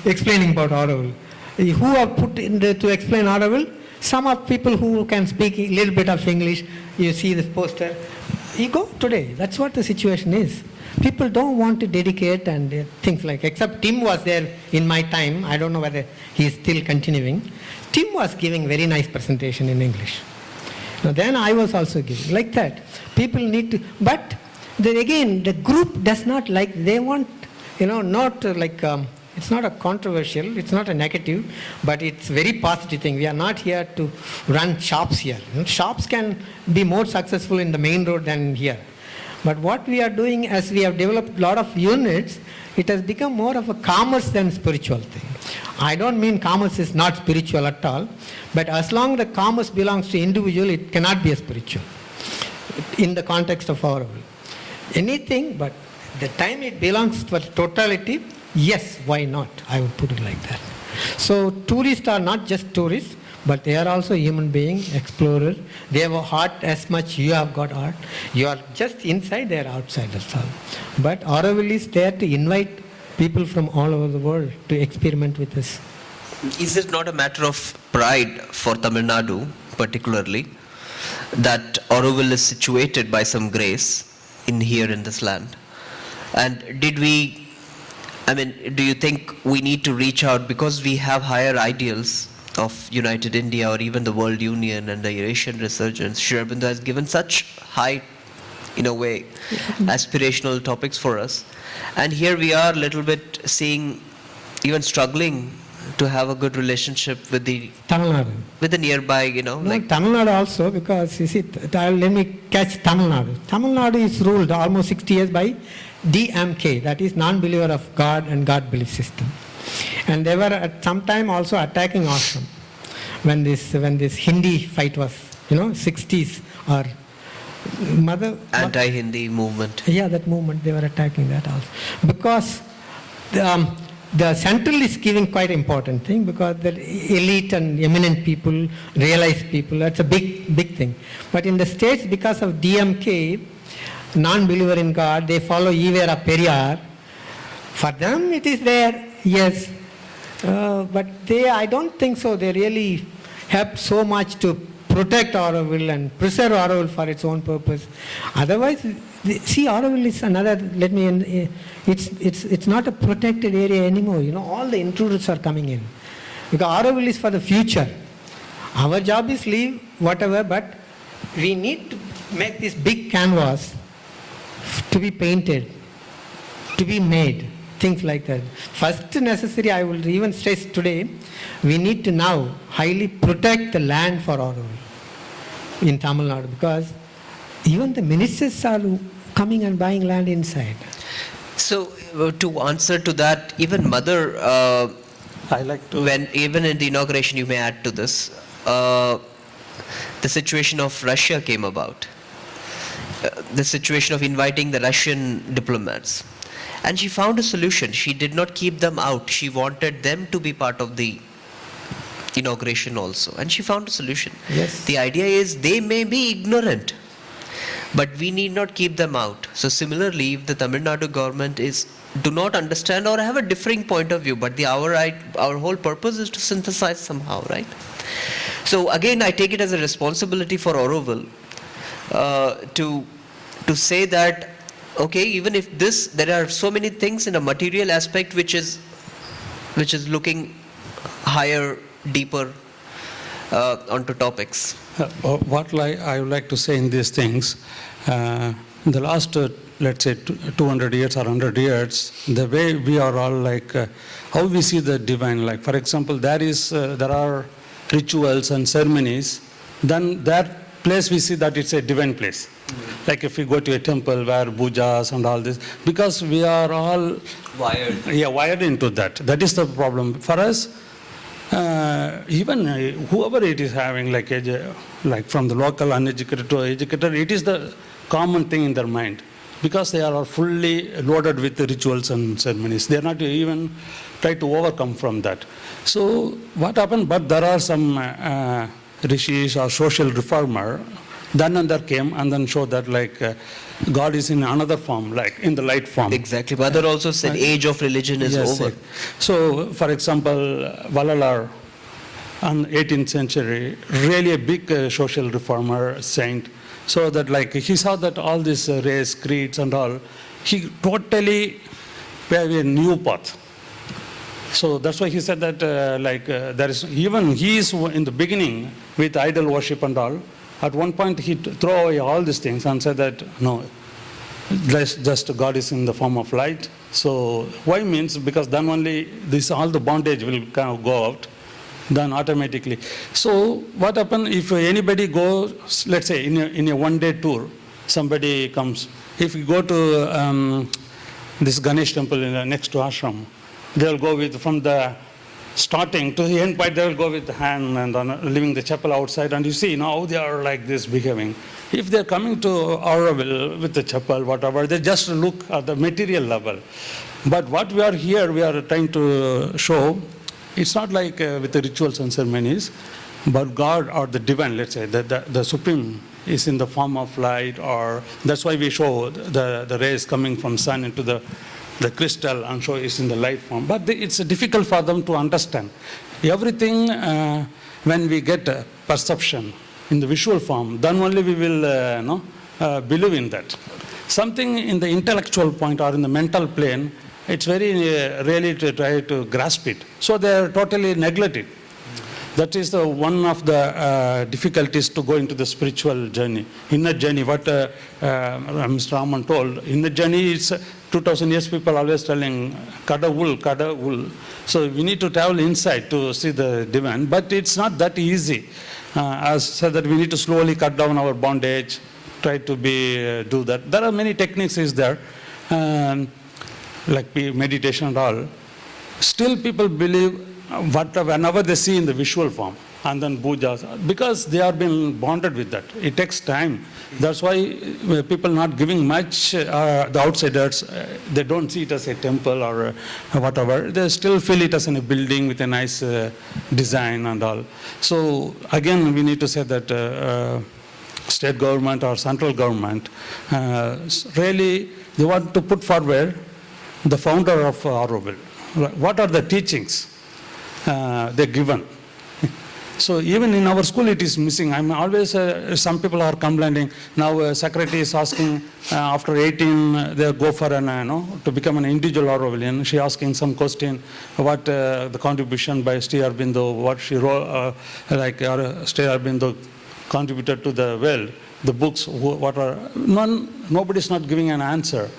explaining about Auroville. Who have put in to explain Auroville? Some of people who can speak a little bit of English. You see this poster. You go today. That's what the situation is. People don't want to dedicate and things like, except Tim was there in my time. I don't know whether he is still continuing. Tim was giving very nice presentation in English. Now then I was also giving like that. People need to, but then again the group does not like, they want, not like, it's not a controversial, it's not a negative, but it's very positive thing. We are not here to run shops here. Shops can be more successful in the main road than here. But what we are doing, as we have developed a lot of units, it has become more of a commerce than spiritual thing. I don't mean commerce is not spiritual at all, but as long as the commerce belongs to individual, it cannot be a spiritual in the context of Auroville. Anything, but the time it belongs to totality, yes, why not? I would put it like that. So tourists are not just tourists, but they are also human beings, explorers. They have a heart as much you have got heart. You are just inside, they are outside, that's all. But Auroville is there to invite people from all over the world to experiment with us. Is it not a matter of pride for Tamil Nadu, particularly, that Auroville is situated by some grace here in this land? And do you think we need to reach out because we have higher ideals of United India or even the World Union and the Eurasian resurgence? Sri Aurobindo has given such high, in a way, aspirational topics for us. And here we are a little bit seeing, even struggling to have a good relationship with the Tamil Nadu. With the nearby, No, Tamil Nadu also, because you see, let me catch Tamil Nadu. Tamil Nadu is ruled almost 60 years by DMK, that is non-believer of God and God belief system. And they were at some time also attacking ashram when this Hindi fight was, 60s or anti-Hindi movement. Yeah, that movement, they were attacking that also. Because the central is giving quite important thing, because the elite and eminent people, realized people, that's a big thing. But in the states, because of DMK, non-believer in God, they follow Ivera Periyar. For them it is there, yes. But I don't think so. They really help so much to protect Auroville and preserve Auroville for its own purpose. Otherwise, see, Auroville is another, it's not a protected area anymore. All the intruders are coming in. Because Auroville is for the future. Our job is leave, whatever, but we need to make this big canvas to be painted, to be made, things like that. First necessary, I will even stress today, we need to now highly protect the land for Auroville in Tamil Nadu, because even the ministers are coming and buying land inside. So to answer to that, even Mother, I like to. even in the inauguration, you may add to this, the situation of Russia came about. The situation of inviting the Russian diplomats. And she found a solution. She did not keep them out. She wanted them to be part of the inauguration also. And she found a solution. Yes. The idea is they may be ignorant, but we need not keep them out. So similarly, if the Tamil Nadu government do not understand or have a differing point of view, but our whole purpose is to synthesize somehow, right? So again, I take it as a responsibility for Auroville to say that, okay, even if there are so many things in a material aspect which is looking higher, deeper onto topics. What I would like to say in these things, in the last, let's say, 200 years or 100 years, the way we are all like, how we see the divine, like, for example, there are rituals and ceremonies, then that place we see that it's a divine place. Like if we go to a temple where pujas and all this, because we are all wired into that. That is the problem. For us, even whoever it is having, like from the local uneducated to educated, it is the common thing in their mind, because they are fully loaded with the rituals and ceremonies. They are not even try to overcome from that. So what happened? But there are some rishis or social reformer, then and there came and then showed that like God is in another form, like in the light form. Exactly. Mother also said age of religion is Yes, over. So, for example, Valalar, in 18th century, really a big social reformer saint. So that like he saw that all these race, creeds and all, he totally paved a new path. So that's why he said that there is, even he is in the beginning with idol worship and all, at one point he threw away all these things and said that no, just God is in the form of light. So why means, because then only this all the bondage will kind of go out, then automatically. So what happened if anybody goes, let's say in a one-day tour, somebody comes, if you go to this Ganesh temple next to ashram, they'll go with, from the starting to the end point, they will go with the hand and leaving the chapel outside, and you see now they are like this behaving. If they're coming to Auroville with the chapel, whatever, they just look at the material level. But what we are here, we are trying to show, it's not like with the rituals and ceremonies, but God or the divine, let's say, the supreme is in the form of light, or that's why we show the rays coming from sun into the crystal and show it's in the light form. But it's difficult for them to understand. Everything, when we get a perception in the visual form, then only we will believe in that. Something in the intellectual point or in the mental plane, it's very really to try to grasp it. So they are totally neglected. That is one of the difficulties to go into the spiritual journey, inner journey. What Mr. Raman told, inner journey is 2000 years people always telling, kada wool. So we need to travel inside to see the divine, but it's not that easy. As said that we need to slowly cut down our bondage, try to do that. There are many techniques is there, like meditation and all. Still people believe whenever they see in the visual form, and then pujas, because they have been bonded with that. It takes time. That's why people not giving much, the outsiders, they don't see it as a temple or whatever. They still feel it as in a building with a nice design and all. So again, we need to say that state government or central government, really, they want to put forward the founder of Auroville. What are the teachings they're given? So even in our school it is missing. I'm always, some people are complaining, now secretary is asking, after 18 they go for to become an individual Aurovillian. She asking some question, what the contribution by Sri Aurobindo, what she wrote, Sri Aurobindo contributed to the world, the books, what are, nobody's not giving an answer.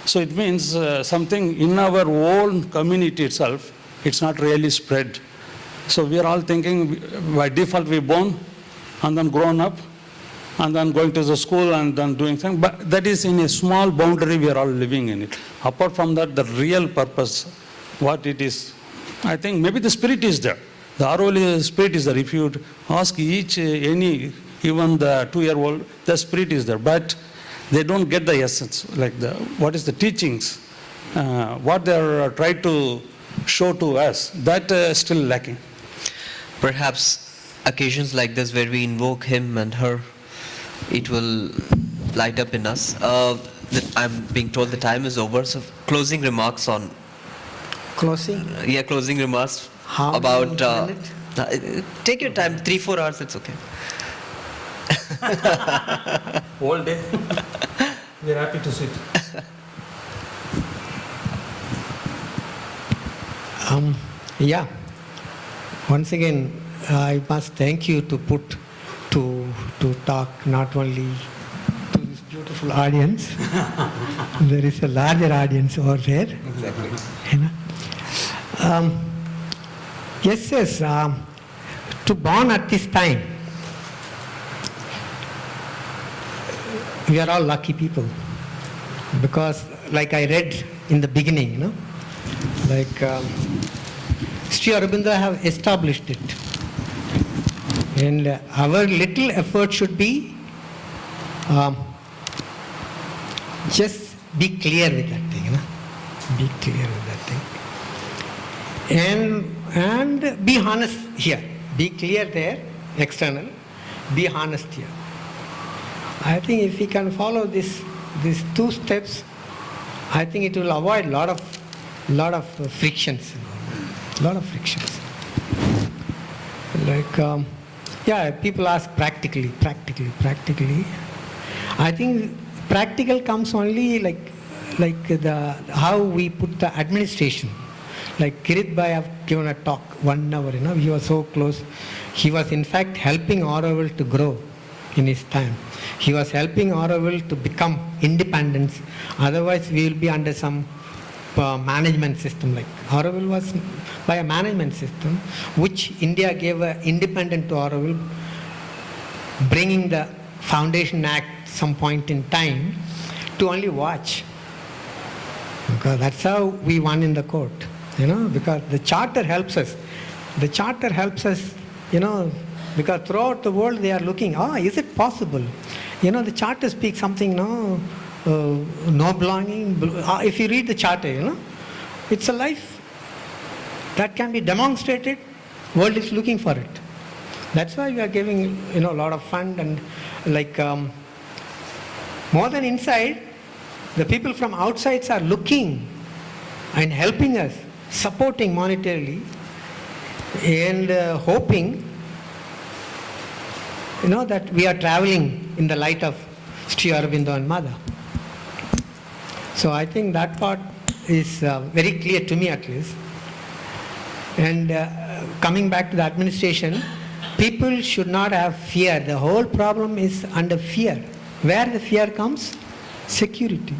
So it means something in our own community itself, it's not really spread. So we are all thinking by default we're born and then grown up and then going to the school and then doing things. But that is in a small boundary we are all living in it. Apart from that, the real purpose, what it is, I think maybe the spirit is there. The Auroville spirit is there. If you ask even the 2-year-old, the spirit is there. But they don't get the essence, like what is the teachings, what they are trying to show to us, that is still lacking. Perhaps occasions like this where we invoke him and her, it will light up in us. I'm being told the time is over, so closing remarks on... Closing? Yeah, closing remarks How about... many take your time, 3-4 hours, it's okay. All day. We're happy to sit. Yeah. Once again, I must thank you to talk not only to this beautiful beautiful audience. There is a larger audience over there. Exactly. You know? Yes. To born at this time, we are all lucky people, because like I read in the beginning, you know, like Sri Aurobindo have established it, and our little effort should be just be clear with that thing, you know, be clear with that thing, and be honest here, be clear there, external, be honest here. I think if we can follow these 2 steps, I think it will avoid lot of frictions, lot of frictions. Like, people ask practically. I think practical comes only like the how we put the administration. Like Kirit Bhai have given a talk 1 hour, you know, he was so close. He was in fact helping Auroville to grow in his time. He was helping Auroville to become independent. Otherwise, we will be under some management system. Like Auroville was by a management system, which India gave independent to Auroville, bringing the Foundation Act some point in time to only watch. Because that's how we won in the court. You know, because the charter helps us. The charter helps us, you know, because throughout the world they are looking, is it possible? You know, the charter speaks something, no belonging. If you read the charter, you know, it's a life that can be demonstrated. World is looking for it. That's why we are giving, you know, a lot of fund, and like more than inside, the people from outside are looking and helping us, supporting monetarily, and hoping, you know, that we are traveling in the light of Sri Aurobindo and Mother. So I think that part is very clear to me at least. And coming back to the administration, people should not have fear. The whole problem is under fear. Where the fear comes? Security.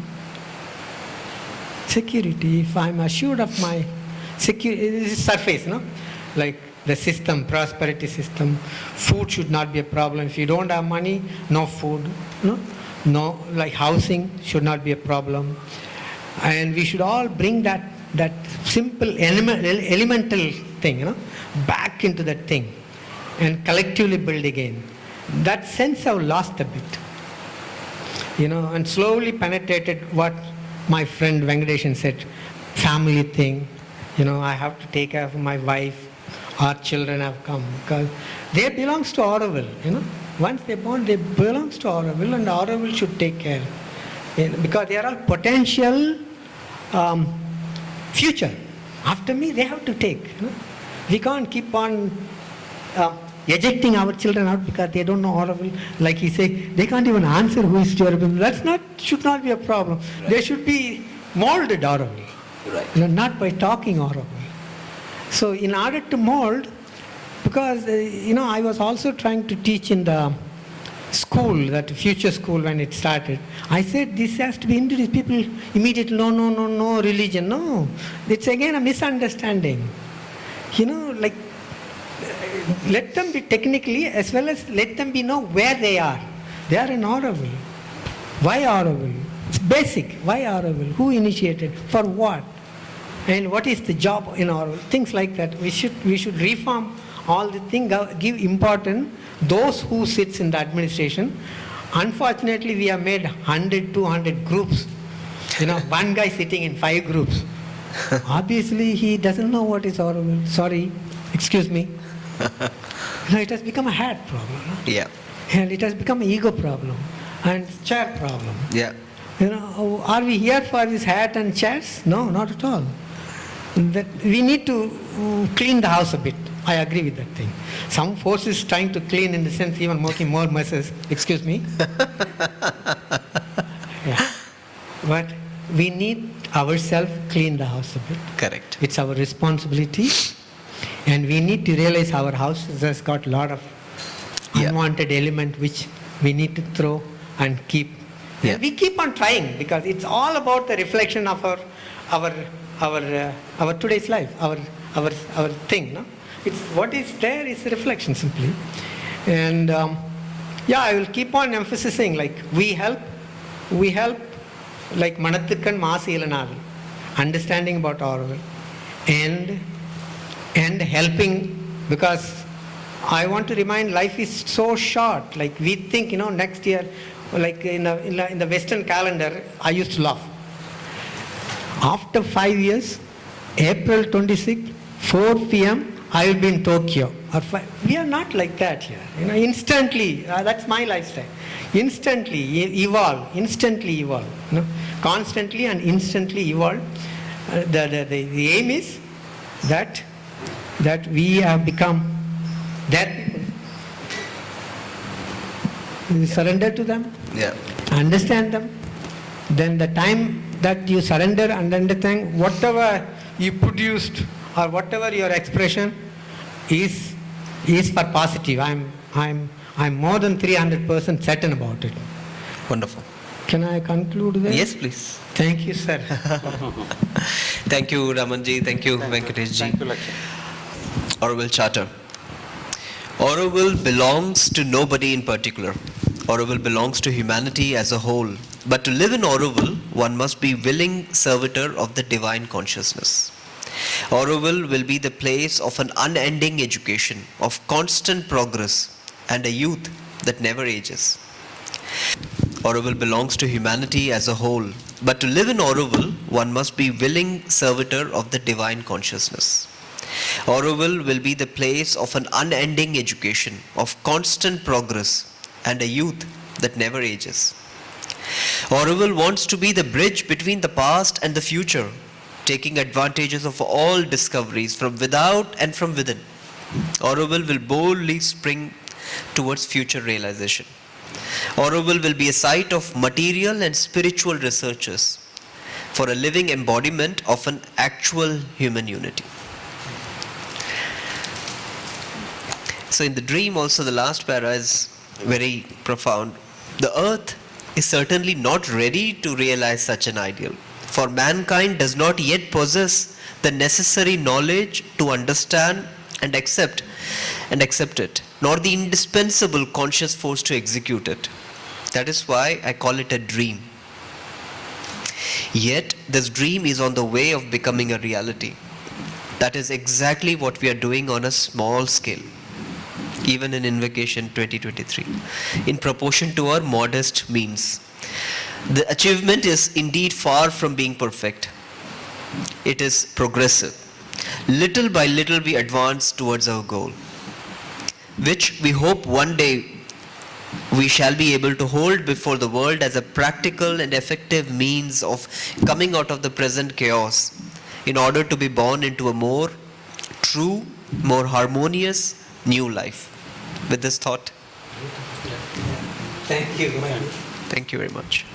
Security. If I'm assured of my security, this is surface, no? Like the system, prosperity system, food should not be a problem. If you don't have money, no food, no, like housing should not be a problem. And we should all bring that simple elemental thing, you know, back into that thing and collectively build again. That sense I've lost a bit, you know, and slowly penetrated what my friend Venkatesh said, family thing, you know, I have to take care of my wife, our children have come, because they belongs to Auroville, you know. Once they're born, they belongs to Auroville, and Auroville should take care, you know, because they are all potential future. After me, they have to take. You know? We can't keep on ejecting our children out because they don't know Auroville. Like he said, they can't even answer who is Sri Aurobindo. That should not be a problem. Right. They should be molded Auroville, right. You know, not by talking Auroville. So in order to mold, because you know, I was also trying to teach in the school, that future school when it started. I said this has to be introduced. People immediately, no religion. No, it's again a misunderstanding. You know, like let them be technically as well as let them be know where they are. They are in Auroville. Why Auroville? It's basic. Why Auroville? Who initiated? For what? And what is the job in Auroville? Things like that. We should reform all the things, give importance those who sits in the administration. Unfortunately, we have made 100, 200 groups. You know, one guy sitting in 5 groups. Obviously, he doesn't know what is Auroville. Sorry, excuse me. You know, it has become a hat problem. No? Yeah. And it has become an ego problem and chair problem. Yeah. You know, are we here for this hat and chairs? No, not at all. That we need to clean the house a bit. I agree with that thing. Some forces trying to clean in the sense even making more messes. Excuse me. Yeah. But we need ourselves clean the house a bit. Correct. It's our responsibility. And we need to realize our house has got a lot of unwanted element which we need to throw and keep Yeah. And we keep on trying because it's all about the reflection of our today's life, our thing. No? It's what is there is a reflection simply. And yeah, I will keep on emphasizing like we help like Manathukan Maasilanadu, understanding about Auroville and helping, because I want to remind life is so short. Like we think, next year, like in the Western calendar, I used to laugh. After 5 years, April 26th, 4 p.m., I will be in Tokyo. We are not like that here. Instantly, that's my lifestyle. Instantly evolve. Constantly and instantly evolve. The aim is that we have become their people. You surrender to them, understand them. Then the time that you surrender and understand, whatever you produced or whatever your expression is for positive. I'm more than 300% certain about it. Wonderful. Can I conclude there? Yes, please. Thank you, sir. Thank you, Ramanji. Thank you, Venkateshji. Thank you, Lakshmi. Auroville Charter. Auroville belongs to nobody in particular. Auroville belongs to humanity as a whole. But to live in Auroville, one must be willing servitor of the divine consciousness. Auroville will be the place of an unending education, of constant progress, and a youth that never ages. Auroville belongs to humanity as a whole. But to live in Auroville, one must be willing servitor of the divine consciousness. Auroville will be the place of an unending education, of constant progress, and a youth that never ages. Auroville wants to be the bridge between the past and the future, taking advantages of all discoveries from without and from within. Auroville will boldly spring towards future realization. Auroville will be a site of material and spiritual researchers for a living embodiment of an actual human unity. So in the dream also, the last para is very profound. The earth is certainly not ready to realize such an ideal, for mankind does not yet possess the necessary knowledge to understand and accept it, nor the indispensable conscious force to execute it. That is why I call it a dream. Yet this dream is on the way of becoming a reality. That is exactly what we are doing on a small scale, even in Invocation 2023, in proportion to our modest means. The achievement is indeed far from being perfect. It is progressive. Little by little we advance towards our goal, which we hope one day we shall be able to hold before the world as a practical and effective means of coming out of the present chaos in order to be born into a more true, more harmonious new life. With this thought, Thank you. thank you very much.